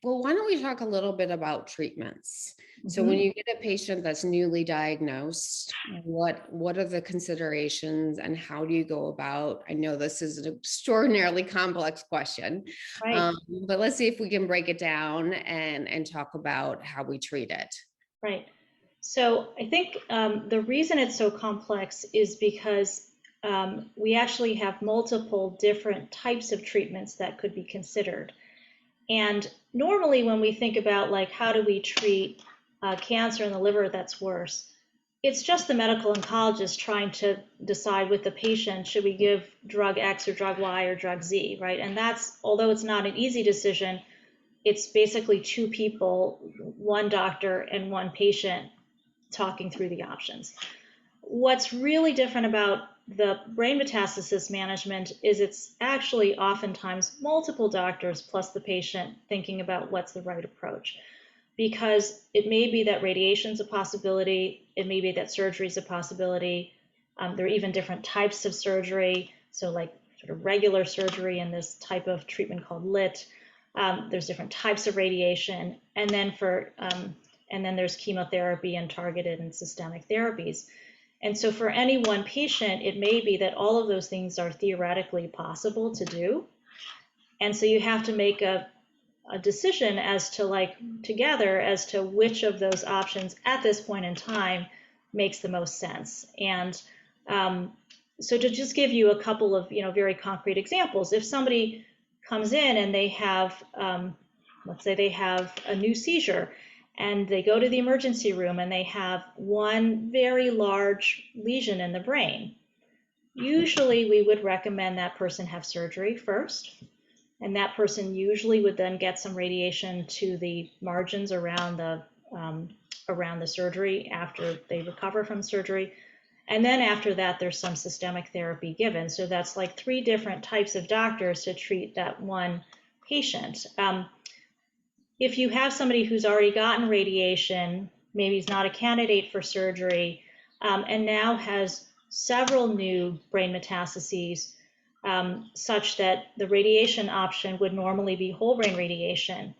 Well, why don't we talk a little bit about treatments? So when Mhm. you get a patient that's newly diagnosed, what are the considerations and how do you go about? I know this is an extraordinarily complex question, Right, but let's see if we can break it down and talk about how we treat it. right. So I think the reason it's so complex is because we actually have multiple different types of treatments that could be considered. And normally, when we think about like how do we treat cancer in the liver that's worse, it's just the medical oncologist trying to decide with the patient, should we give drug X or drug Y or drug Z, right? And that's, although it's not an easy decision, it's basically two people, one doctor and one patient talking through the options. What's really different about the brain metastasis management is it's actually oftentimes multiple doctors plus the patient thinking about what's the right approach. Because it may be that radiation is a possibility, it may be that surgery is a possibility. There are even different types of surgery, so like sort of regular surgery and this type of treatment called LIT. There's different types of radiation, and then there's chemotherapy and targeted and systemic therapies. And so for any one patient, it may be that all of those things are theoretically possible to do. And so you have to make a decision as to like together as to which of those options at this point in time makes the most sense. And so to just give you a couple of very concrete examples, if somebody comes in and they have, let's say they have a new seizure and they go to the emergency room and they have one very large lesion in the brain, usually we would recommend that person have surgery first. And that person usually would then get some radiation to the margins around the surgery after they recover from surgery. And then after that, there's some systemic therapy given. So that's like 3 different types of doctors to treat that one patient. If you have somebody who's already gotten radiation, maybe he's not a candidate for surgery, and now has several new brain metastases, such that the radiation option would normally be whole brain radiation.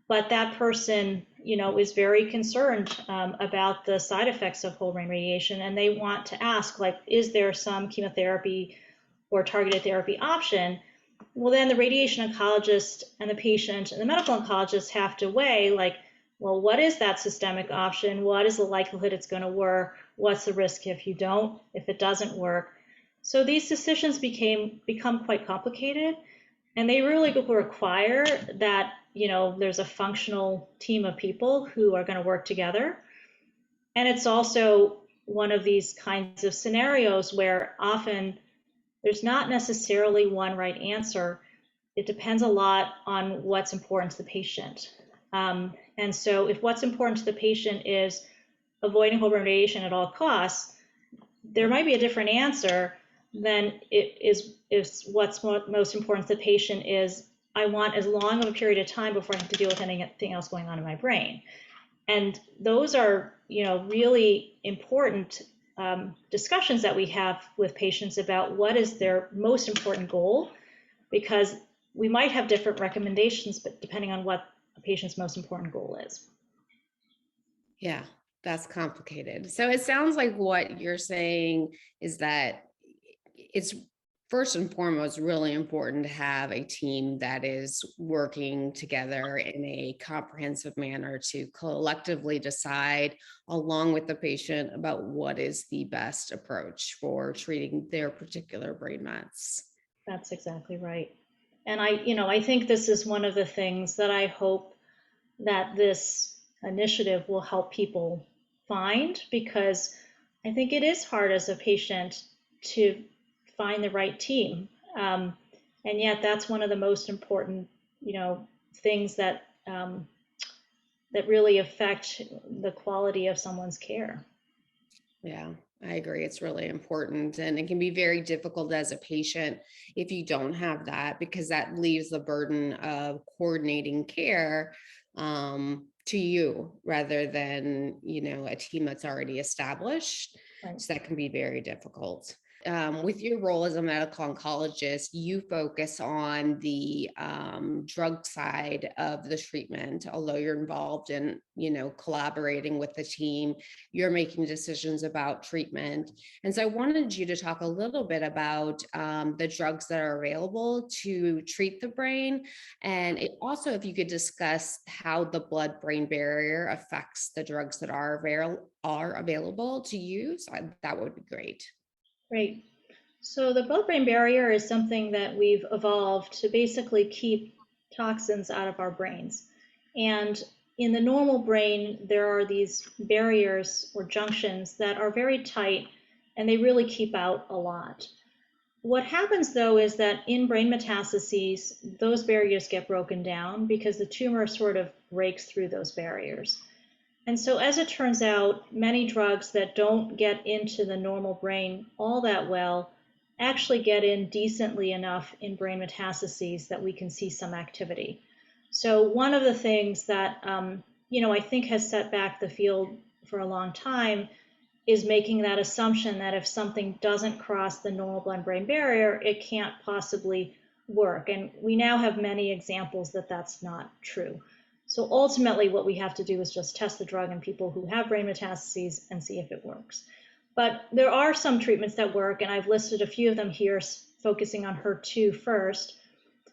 But that person, is very concerned about the side effects of whole brain radiation, and they want to ask, like, is there some chemotherapy or targeted therapy option? Well, then the radiation oncologist and the patient and the medical oncologist have to weigh, like, well, what is that systemic option? What is the likelihood it's going to work? What's the risk if it doesn't work? So these decisions become quite complicated, and they really require that there's a functional team of people who are going to work together. And it's also one of these kinds of scenarios where often there's not necessarily one right answer. It depends a lot on what's important to the patient. And so if what's important to the patient is avoiding whole brain radiation at all costs, there might be a different answer than it is what's most important to the patient is, I want as long of a period of time before I have to deal with anything else going on in my brain. And those are, really important discussions that we have with patients about what is their most important goal, because we might have different recommendations, but depending on what a patient's most important goal is. Yeah, that's complicated. So it sounds like what you're saying is that it's first and foremost really important to have a team that is working together in a comprehensive manner to collectively decide along with the patient about what is the best approach for treating their particular brain mets. That's exactly right. And I think this is one of the things that I hope that this initiative will help people find, because I think it is hard as a patient to find the right team. And yet that's one of the most important, things that that really affect the quality of someone's care. Yeah, I agree. It's really important. And it can be very difficult as a patient if you don't have that, because that leaves the burden of coordinating care to you rather than, a team that's already established. Right. So that can be very difficult. with your role as a medical oncologist, you focus on the drug side of the treatment. Although you're involved in, collaborating with the team, you're making decisions about treatment. And so I wanted you to talk a little bit about the drugs that are available to treat the brain. And also, if you could discuss how the blood-brain barrier affects the drugs that are available to use, that would be great. Great. So the blood-brain barrier is something that we've evolved to basically keep toxins out of our brains. And in the normal brain, there are these barriers or junctions that are very tight, and they really keep out a lot. What happens though is that in brain metastases, those barriers get broken down because the tumor sort of breaks through those barriers. And so as it turns out, many drugs that don't get into the normal brain all that well actually get in decently enough in brain metastases that we can see some activity. So one of the things that, I think has set back the field for a long time is making that assumption that if something doesn't cross the normal blood-brain barrier, it can't possibly work. And we now have many examples that that's not true. So ultimately, what we have to do is just test the drug in people who have brain metastases and see if it works. But there are some treatments that work, and I've listed a few of them here, focusing on HER2 first.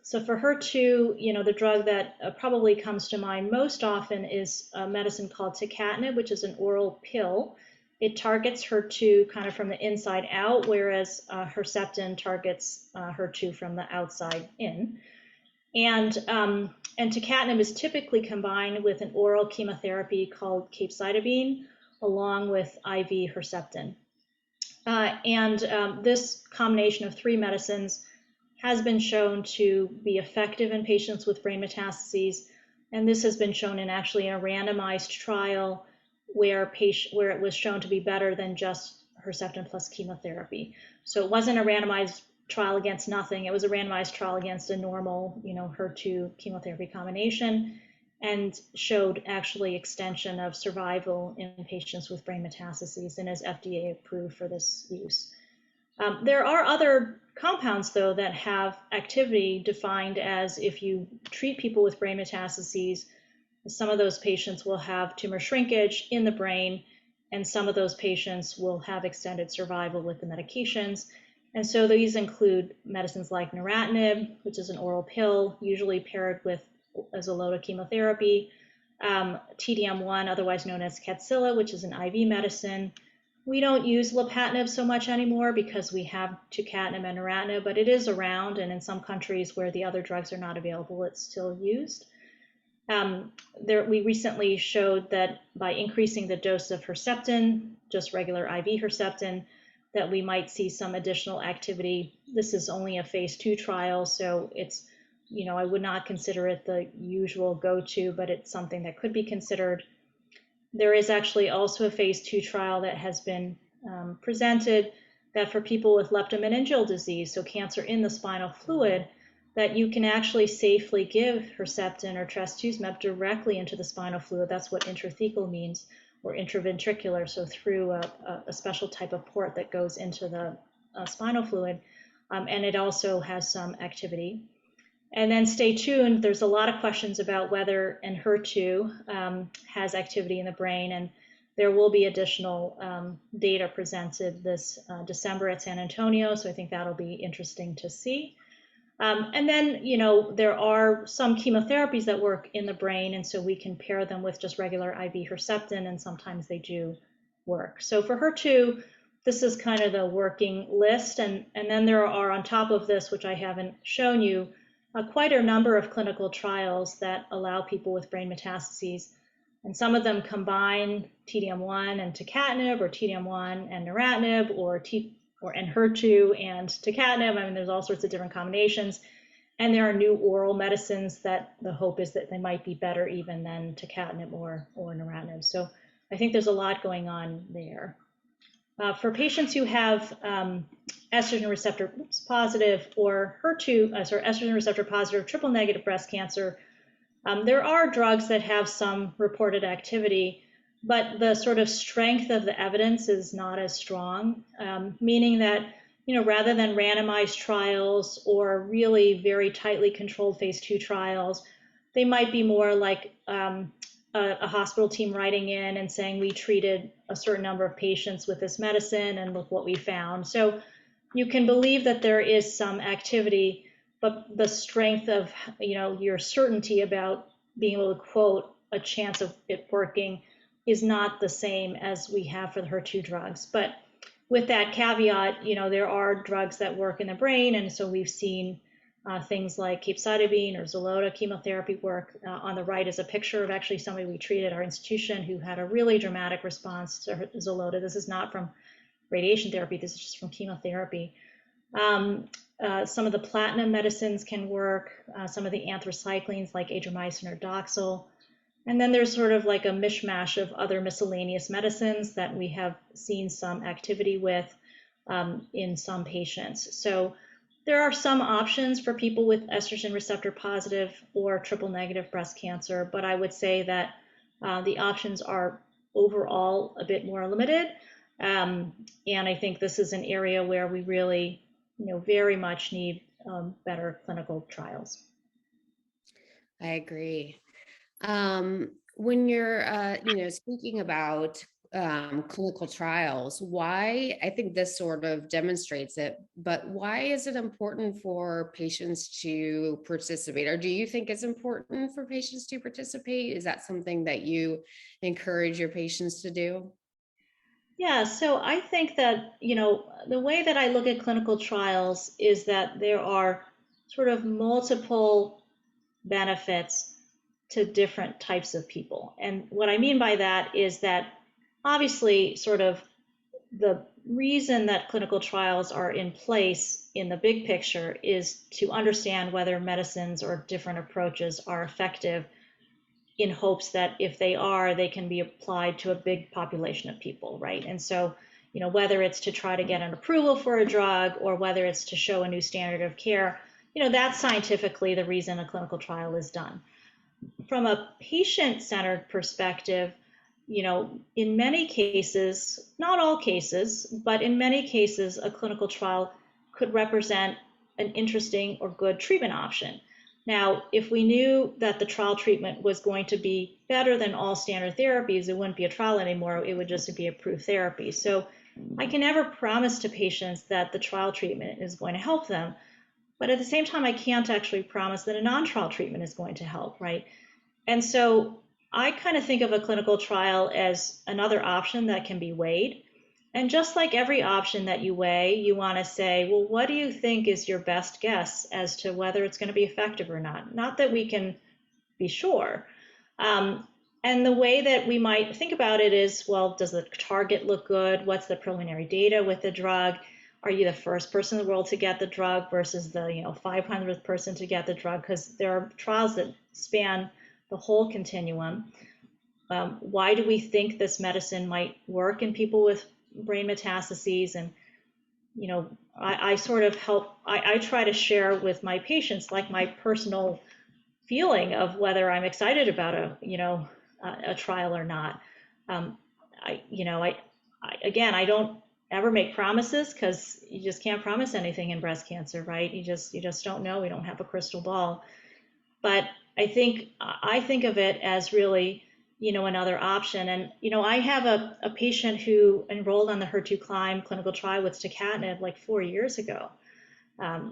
So for HER2, the drug that probably comes to mind most often is a medicine called tucatinib, which is an oral pill. It targets HER2 kind of from the inside out, whereas Herceptin targets HER2 from the outside in. And tucatinib is typically combined with an oral chemotherapy called capecitabine, along with IV Herceptin. This combination of three medicines has been shown to be effective in patients with brain metastases. And this has been shown in actually a randomized trial where it was shown to be better than just Herceptin plus chemotherapy. So it wasn't a randomized trial against nothing. It was a randomized trial against a normal, HER2 chemotherapy combination, and showed actually extension of survival in patients with brain metastases and is FDA approved for this use. There are other compounds, though, that have activity defined as if you treat people with brain metastases, some of those patients will have tumor shrinkage in the brain, and some of those patients will have extended survival with the medications. And so these include medicines like neratinib, which is an oral pill, usually paired with Xeloda chemotherapy, TDM1, otherwise known as Kadcyla, which is an IV medicine. We don't use lapatinib so much anymore because we have tucatinib and neratinib, but it is around, and in some countries where the other drugs are not available, it's still used. We recently showed that by increasing the dose of Herceptin, just regular IV Herceptin, that we might see some additional activity. This is only a phase 2 trial, so it's, I would not consider it the usual go-to, but it's something that could be considered. There is actually also a phase 2 trial that has been presented that for people with leptomeningeal disease, so cancer in the spinal fluid, that you can actually safely give Herceptin or trastuzumab directly into the spinal fluid. That's what intrathecal means, or intraventricular, so through a special type of port that goes into the spinal fluid, and it also has some activity. And then stay tuned, there's a lot of questions about whether HER2 has activity in the brain, and there will be additional data presented this December at San Antonio, so I think that'll be interesting to see. And then, there are some chemotherapies that work in the brain, and so we can pair them with just regular IV Herceptin, and sometimes they do work. So for HER2, this is kind of the working list, and then there are on top of this, which I haven't shown you, quite a number of clinical trials that allow people with brain metastases, and some of them combine TDM1 and tucatinib, or TDM1 and neratinib, or HER2 and tucatinib. I mean, there's all sorts of different combinations. And there are new oral medicines that the hope is that they might be better even than tucatinib or neratinib. So I think there's a lot going on there. For patients who have estrogen receptor positive or estrogen receptor positive triple negative breast cancer, there are drugs that have some reported activity, but the sort of strength of the evidence is not as strong, meaning that rather than randomized trials or really very tightly controlled phase 2 trials, they might be more like a hospital team writing in and saying, we treated a certain number of patients with this medicine and look what we found. So you can believe that there is some activity, but the strength of, your certainty about being able to quote a chance of it working is not the same as we have for the HER2 drugs. But with that caveat, there are drugs that work in the brain, and so we've seen things like capecitabine or Xeloda chemotherapy work. On the right is a picture of actually somebody we treated at our institution who had a really dramatic response to Xeloda. This is not from radiation therapy, this is just from chemotherapy. Some of the platinum medicines can work, some of the anthracyclines like adriamycin or Doxil. And then there's sort of like a mishmash of other miscellaneous medicines that we have seen some activity with in some patients. So there are some options for people with estrogen receptor positive or triple negative breast cancer, but I would say that the options are overall a bit more limited. And I think this is an area where we really, very much need better clinical trials. I agree. When you're, speaking about clinical trials, why, I think this sort of demonstrates it, but why is it important for patients to participate? Or do you think it's important for patients to participate? Is that something that you encourage your patients to do? Yeah, so I think that, the way that I look at clinical trials is that there are sort of multiple benefits to different types of people. And what I mean by that is that obviously sort of the reason that clinical trials are in place in the big picture is to understand whether medicines or different approaches are effective, in hopes that if they are, they can be applied to a big population of people, right? And so, whether it's to try to get an approval for a drug or whether it's to show a new standard of care, that's scientifically the reason a clinical trial is done. From a patient-centered perspective, in many cases, not all cases, but in many cases, a clinical trial could represent an interesting or good treatment option. Now, if we knew that the trial treatment was going to be better than all standard therapies, it wouldn't be a trial anymore, it would just be approved therapy. So I can never promise to patients that the trial treatment is going to help them, but at the same time, I can't actually promise that a non-trial treatment is going to help, right? And so I kind of think of a clinical trial as another option that can be weighed. And just like every option that you weigh, you want to say, well, what do you think is your best guess as to whether it's going to be effective or not? Not that we can be sure. And the way that we might think about it is, well, does the target look good? What's the preliminary data with the drug? Are you the first person in the world to get the drug versus the 500th person to get the drug? Because there are trials that span the whole continuum. Why do we think this medicine might work in people with brain metastases? And I sort of help, I try to share with my patients like my personal feeling of whether I'm excited about a trial or not. Again, I don't ever make promises because you just can't promise anything in breast cancer, right? You just don't know. We don't have a crystal ball. But I think of it as really another option. And, I have a patient who enrolled on the HER2 CLIMB clinical trial with tucatinib like 4 years ago,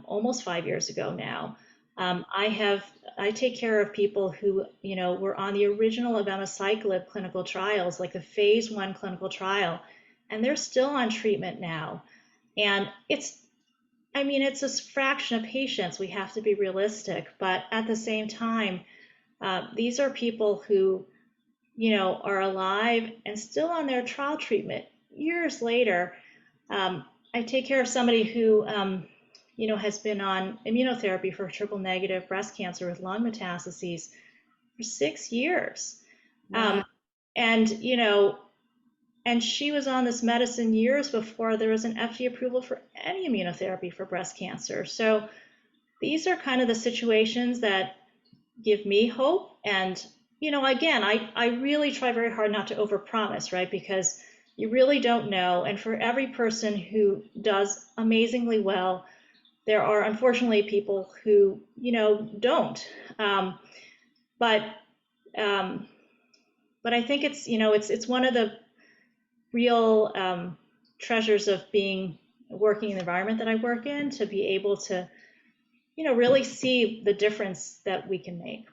almost 5 years ago now. I take care of people who, were on the original abemaciclib clinical trials, like the phase 1 clinical trial, and they're still on treatment now. And it's a fraction of patients. We have to be realistic, but at the same time, these are people who are alive and still on their trial treatment years later. I take care of somebody who, has been on immunotherapy for triple negative breast cancer with lung metastases for 6 years. Wow. And she was on this medicine years before there was an FDA approval for any immunotherapy for breast cancer. So these are kind of the situations that give me hope. And again, I really try very hard not to overpromise, right? Because, You really don't know. And for every person who does amazingly well, there are unfortunately people who, don't. Um, but um, but I think it's one of the real treasures of working in the environment that I work in, to be able to, really see the difference that we can make.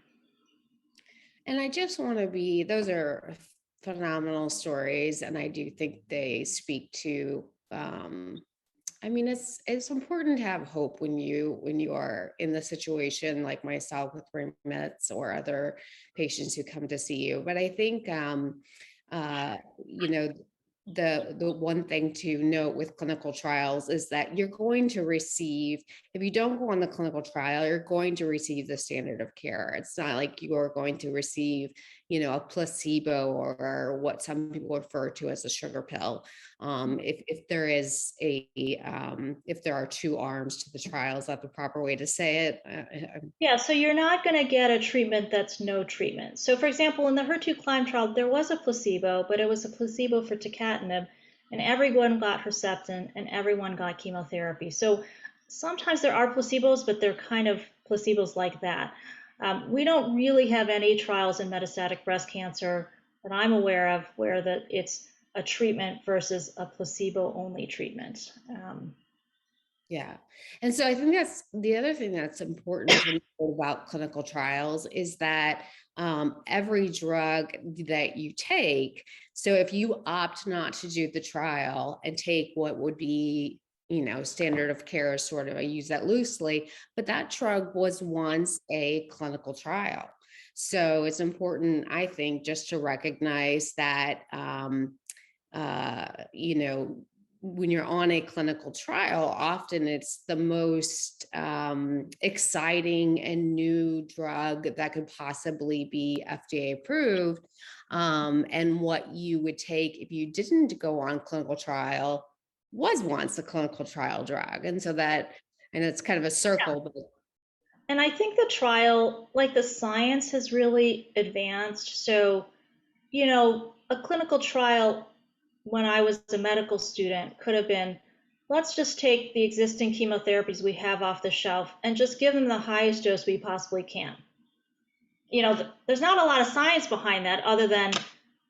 And I just want to those are phenomenal stories. And I do think they speak to, I mean, it's important to have hope when you are in the situation like myself with brain mets or other patients who come to see you. But I think, uh, you know, the one thing to note with clinical trials is that you're going to receive, if you don't go on the clinical trial, you're going to receive the standard of care. It's not like you're going to receive, a placebo or what some people refer to as a sugar pill. If there is if there are two arms to the trial, is that the proper way to say it? Yeah, so you're not going to get a treatment that's no treatment. So for example, in the HER2 CLIMB trial, there was a placebo, but it was a placebo for tucatinib, and everyone got Herceptin and everyone got chemotherapy. So sometimes there are placebos, but they're kind of placebos like that. We don't really have any trials in metastatic breast cancer that I'm aware of where it's a treatment versus a placebo-only treatment. Yeah. And so I think that's the other thing that's important to know about clinical trials is that every drug that you take, so if you opt not to do the trial and take what would be, standard of care, sort of, I use that loosely, but that drug was once a clinical trial. So it's important, I think, just to recognize that, you know, when you're on a clinical trial, often it's the most exciting and new drug that could possibly be FDA approved. And what you would take if you didn't go on clinical trial was once a clinical trial drug. And so that, and it's kind of a circle, but And I think the trial, like the science has really advanced. So, a clinical trial when I was a medical student could have been, let's just take the existing chemotherapies we have off the shelf and just give them the highest dose we possibly can. There's not a lot of science behind that other than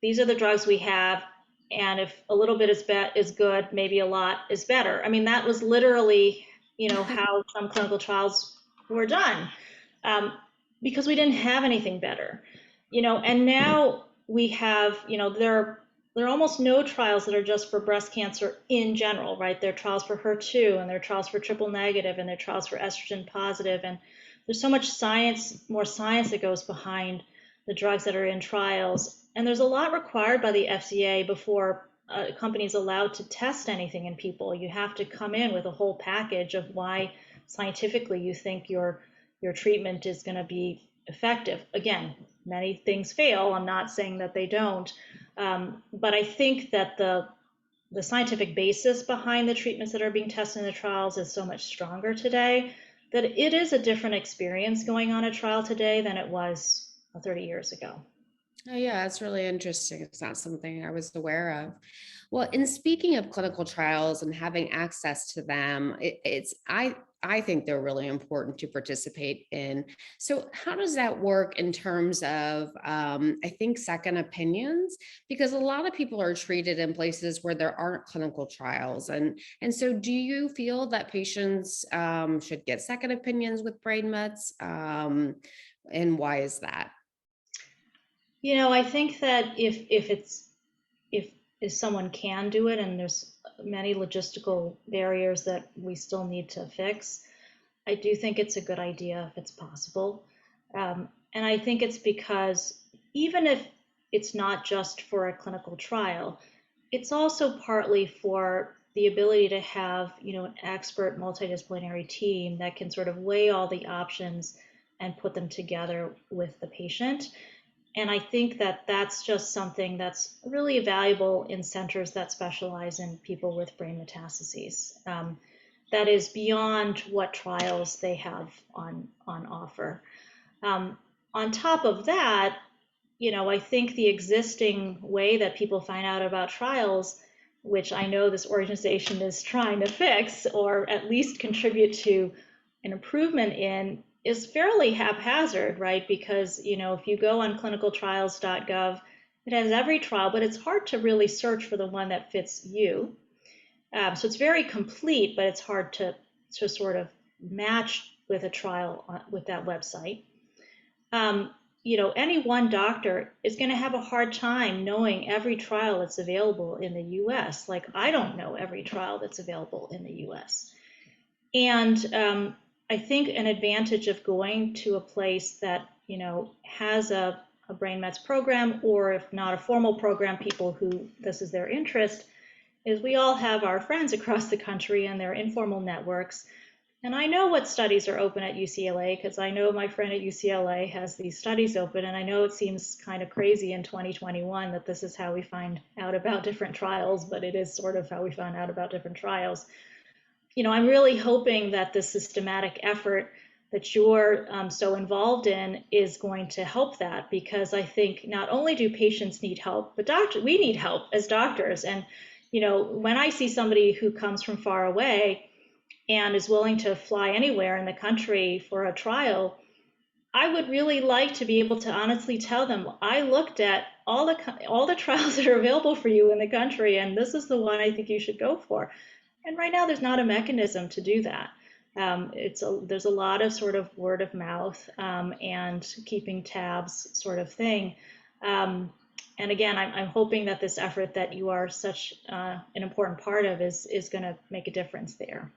these are the drugs we have, and if a little bit is good, maybe a lot is better. I mean, that was literally, how some clinical trials were done, because we didn't have anything better. And now we have, there are almost no trials that are just for breast cancer in general, right? There are trials for HER2, and there are trials for triple negative, and there are trials for estrogen positive, and there's so much science, more science that goes behind the drugs that are in trials. And there's a lot required by the FDA before a company is allowed to test anything in people. You have to come in with a whole package of why scientifically you think your treatment is going to be effective. Again, many things fail. I'm not saying that they don't. But I think that the scientific basis behind the treatments that are being tested in the trials is so much stronger today that it is a different experience going on a trial today than it was 30 years ago. oh yeah, it's really interesting. It's not something I was aware of. Well, in speaking of clinical trials and having access to them, I think they're really important to participate in. So how does that work in terms of I think second opinions? Because a lot of people are treated in places where there aren't clinical trials, and so do you feel that patients should get second opinions with brain mets, and why is that? I think that if someone can do it, and there's many logistical barriers that we still need to fix, I do think it's a good idea if it's possible. And I think it's because even if it's not just for a clinical trial, it's also partly for the ability to have, an expert multidisciplinary team that can sort of weigh all the options and put them together with the patient. And I think that that's just something that's really valuable in centers that specialize in people with brain metastases. That is beyond what trials they have on offer. On top of that, I think the existing way that people find out about trials which I know this organization is trying to fix or at least contribute to an improvement in, is fairly haphazard, right? Because, if you go on clinicaltrials.gov, it has every trial, but it's hard to really search for the one that fits you. So it's very complete, but it's hard to sort of match with a trial with that website. Any one doctor is going to have a hard time knowing every trial that's available in the US. Like, I don't know every trial that's available in the US. And I think an advantage of going to a place that, has a brain mets program, or if not a formal program, people who this is their interest, is we all have our friends across the country and their informal networks. And I know what studies are open at UCLA because I know my friend at UCLA has these studies open, and I know it seems kind of crazy in 2021 that this is how we find out about different trials, but it is sort of how we find out about different trials. I'm really hoping that this systematic effort that you're so involved in is going to help that, because I think not only do patients need help, but we need help as doctors. And when I see somebody who comes from far away and is willing to fly anywhere in the country for a trial, I would really like to be able to honestly tell them, I looked at all the trials that are available for you in the country, and this is the one I think you should go for. And right now, there's not a mechanism to do that. There's a lot of sort of word of mouth and keeping tabs sort of thing. And again, I'm hoping that this effort that you are such an important part of is going to make a difference there.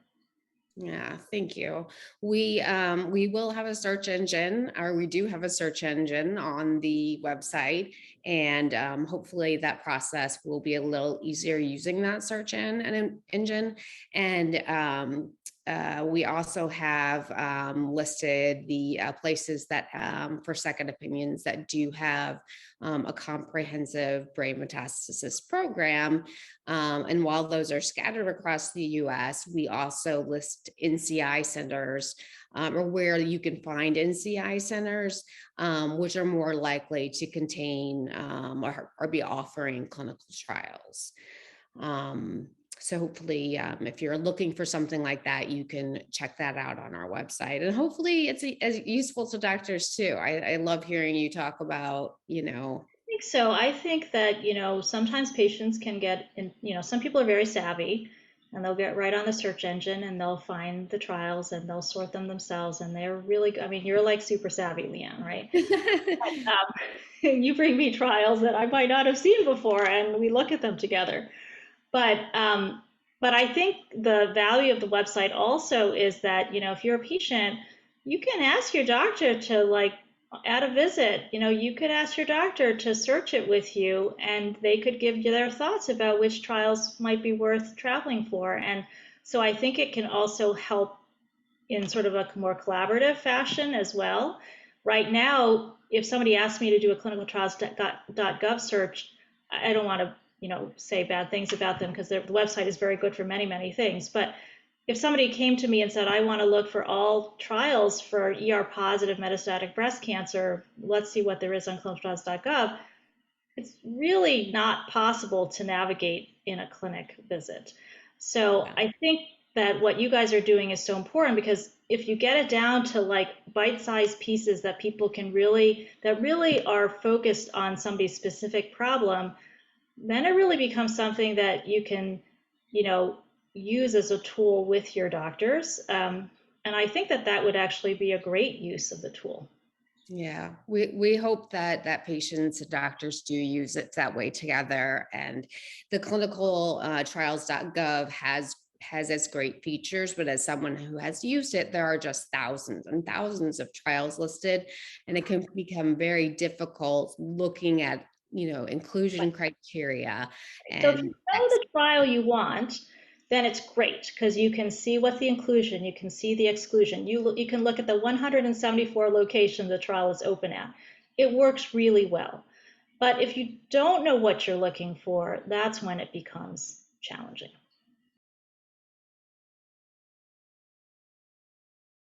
Yeah, thank you. We will have a search engine, or we do have a search engine on the website, and hopefully that process will be a little easier using that search engine. And we also have listed the places that for second opinions that do have a comprehensive brain metastasis program. And while those are scattered across the US, we also list NCI centers, or where you can find NCI centers, which are more likely to contain or be offering clinical trials. So hopefully, if you're looking for something like that, you can check that out on our website. And hopefully it's as useful to doctors too. I love hearing you talk about, I think so. I think that, sometimes patients can get in, some people are very savvy and they'll get right on the search engine and they'll find the trials and they'll sort them themselves. And they're really, I mean, you're like super savvy, Leanne, right? You bring me trials that I might not have seen before and we look at them together. But I think the value of the website also is that, if you're a patient, you can ask your doctor to at a visit, you could ask your doctor to search it with you, and they could give you their thoughts about which trials might be worth traveling for. And so I think it can also help in sort of a more collaborative fashion as well. Right now, if somebody asked me to do a clinicaltrials.gov search, I don't want to say bad things about them because the website is very good for many, many things. But if somebody came to me and said, I want to look for all trials for ER positive metastatic breast cancer, let's see what there is on clinicaltrials.gov, it's really not possible to navigate in a clinic visit. So I think that what you guys are doing is so important, because if you get it down to bite-sized pieces that people can really are focused on somebody's specific problem, then it really becomes something that you can, use as a tool with your doctors. And I think that would actually be a great use of the tool. Yeah, we hope that patients and doctors do use it that way together. And the clinicaltrials.gov has its great features, but as someone who has used it, there are just thousands and thousands of trials listed, and it can become very difficult looking at inclusion criteria. So if you know the trial you want, then it's great because you can see what's the inclusion, you can see the exclusion. You can look at the 174 locations the trial is open at. It works really well. But if you don't know what you're looking for, that's when it becomes challenging.